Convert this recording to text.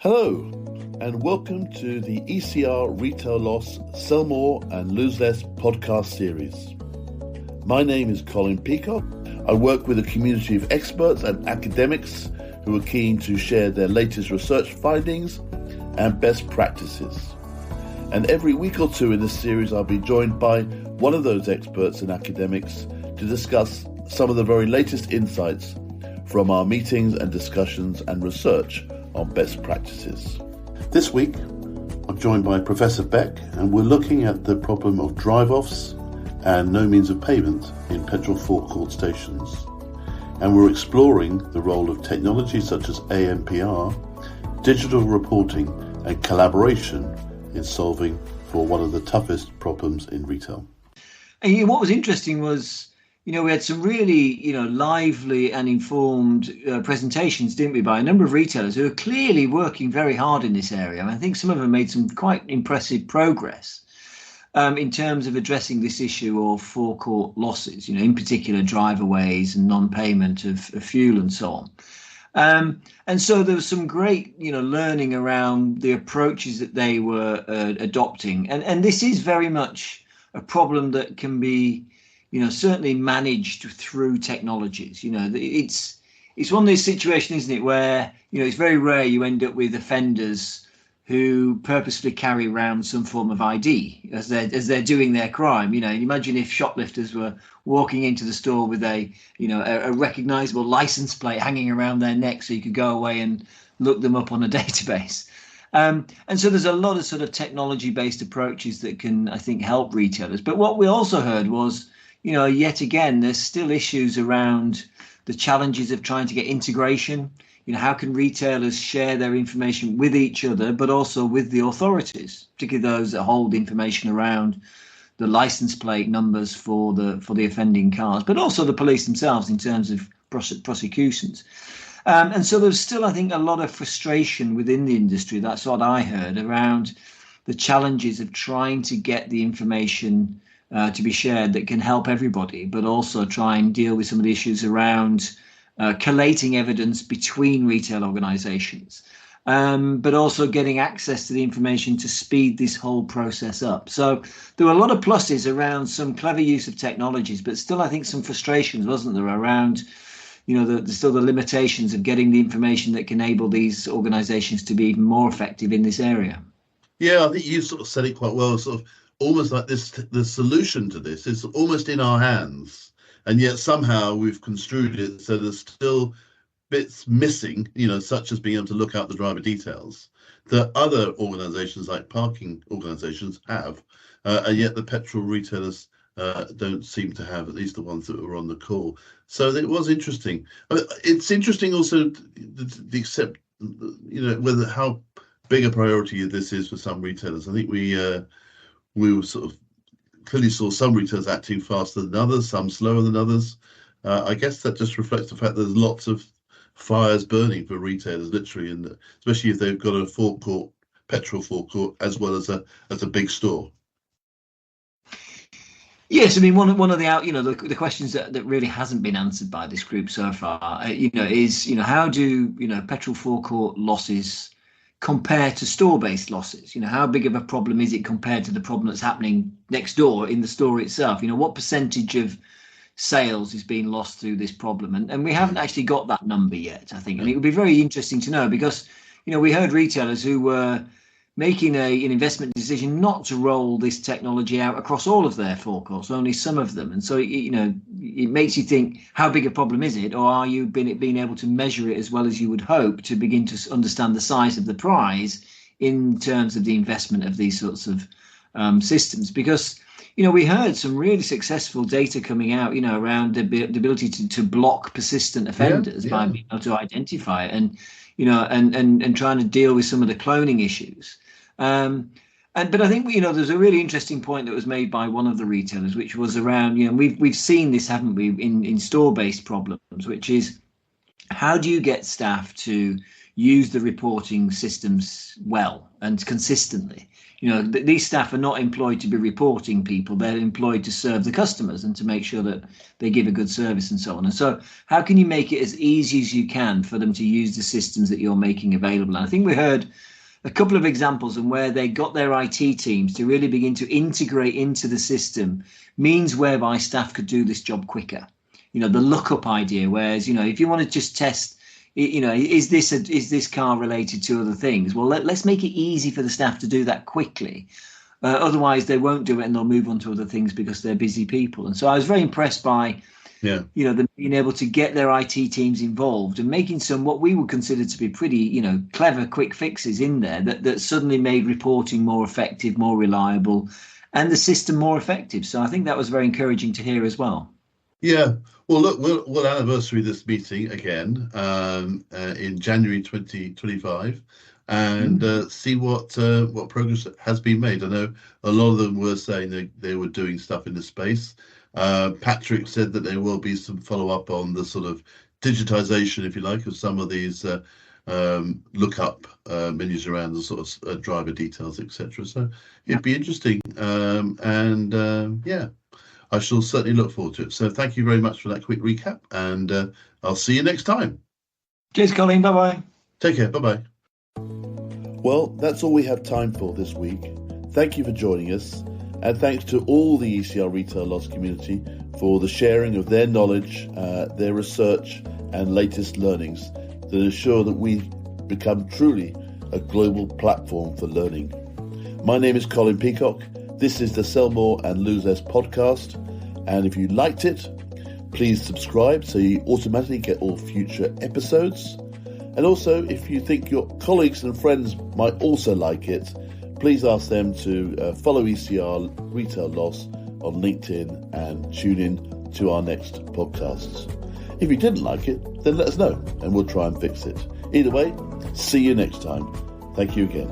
Hello, and welcome to the ECR Retail Loss, Sell More and Lose Less podcast series. My name is Colin Peacock. I work with a community of experts and academics who are keen to share their latest research findings and best practices. And every week or two in this series, I'll be joined by one of those experts and academics to discuss some of the very latest insights from our meetings and discussions and research on best practices. This week, I'm joined by Professor Beck, and we're looking at the problem of drive-offs and no means of payment in petrol forecourt stations. And we're exploring the role of technology such as ANPR, digital reporting and collaboration in solving for one of the toughest problems in retail. And what was interesting was, we had some really, lively and informed presentations, didn't we, by a number of retailers who are clearly working very hard in this area. I think some of them made some quite impressive progress in terms of addressing this issue of forecourt losses, in particular driveaways and non-payment of fuel and so on. And so there was some great, learning around the approaches that they were adopting. And this is very much a problem that can be certainly managed through technologies. It's one of those situations, isn't it, where, it's very rare you end up with offenders who purposefully carry around some form of ID as they're doing their crime. Imagine if shoplifters were walking into the store with a recognizable license plate hanging around their neck so you could go away and look them up on a database. And so there's a lot of sort of technology-based approaches that can, I think, help retailers. But what we also heard was, yet again, there's still issues around the challenges of trying to get integration. How can retailers share their information with each other, but also with the authorities, particularly those that hold information around the license plate numbers for the offending cars, but also the police themselves in terms of prosecutions. And so there's still, I think, a lot of frustration within the industry. That's what I heard around the challenges of trying to get the information to be shared that can help everybody, but also try and deal with some of the issues around collating evidence between retail organisations, but also getting access to the information to speed this whole process up. So there were a lot of pluses around some clever use of technologies, but still I think some frustrations, wasn't there, around still the limitations of getting the information that can enable these organisations to be even more effective in this area. Yeah, I think you sort of said it quite well, sort of almost like this, the solution to this is almost in our hands, and yet somehow we've construed it so there's still bits missing, such as being able to look out the driver details that other organisations like parking organisations have, and yet the petrol retailers don't seem to have, at least the ones that were on the call. So it was interesting. It's interesting also whether how big a priority this is for some retailers. I think we were sort of clearly saw some retailers acting faster than others, some slower than others. I guess that just reflects the fact that there's lots of fires burning for retailers, literally, and especially if they've got a forecourt, petrol forecourt, as well as a big store. Yes, I mean one of the the questions that really hasn't been answered by this group so far, is how do petrol forecourt losses compare to store-based losses? How big of a problem is it compared to the problem that's happening next door in the store itself? What percentage of sales is being lost through this problem? And we haven't actually got that number yet, I think. And it would be very interesting to know because, we heard retailers who were making an investment decision not to roll this technology out across all of their forecourts, only some of them. And so, it makes you think, how big a problem is it? Or are you being able to measure it as well as you would hope to begin to understand the size of the prize in terms of the investment of these sorts of systems? Because, we heard some really successful data coming out, around the ability to block persistent offenders by being able to identify it and trying to deal with some of the cloning issues. But I think, there's a really interesting point that was made by one of the retailers, which was around, we've seen this, haven't we, in store-based problems, which is how do you get staff to use the reporting systems well and consistently. These staff are not employed to be reporting people. They're employed to serve the customers and to make sure that they give a good service and so on. And so how can you make it as easy as you can for them to use the systems that you're making available? And I think we heard a couple of examples on where they got their IT teams to really begin to integrate into the system means whereby staff could do this job quicker. The lookup idea, whereas, if you want to just test, is this car related to other things? Well, let's make it easy for the staff to do that quickly. Otherwise, they won't do it and they'll move on to other things because they're busy people. And so I was very impressed by, them being able to get their IT teams involved and making some what we would consider to be pretty, clever, quick fixes in there that suddenly made reporting more effective, more reliable, and the system more effective. So I think that was very encouraging to hear as well. Yeah. Well, look, we'll anniversary this meeting again in January 2025 and see what progress has been made. I know a lot of them were saying they were doing stuff in this space. Patrick said that there will be some follow-up on the sort of digitization, if you like, of some of these lookup menus around the sort of driver details, etc. So it'd be interesting. I shall certainly look forward to it. So thank you very much for that quick recap, and I'll see you next time. Cheers, Colin. Bye-bye. Take care. Bye-bye. Well, that's all we have time for this week. Thank you for joining us, and thanks to all the ECR Retail Loss community for the sharing of their knowledge, their research, and latest learnings that ensure that we become truly a global platform for learning. My name is Colin Peacock. This is the Sell More and Lose Less podcast, and if you liked it, please subscribe so you automatically get all future episodes. And also, if you think your colleagues and friends might also like it, please ask them to follow ECR Retail Loss on LinkedIn and tune in to our next podcasts. If you didn't like it, then let us know and we'll try and fix it. Either way, see you next time. Thank you again.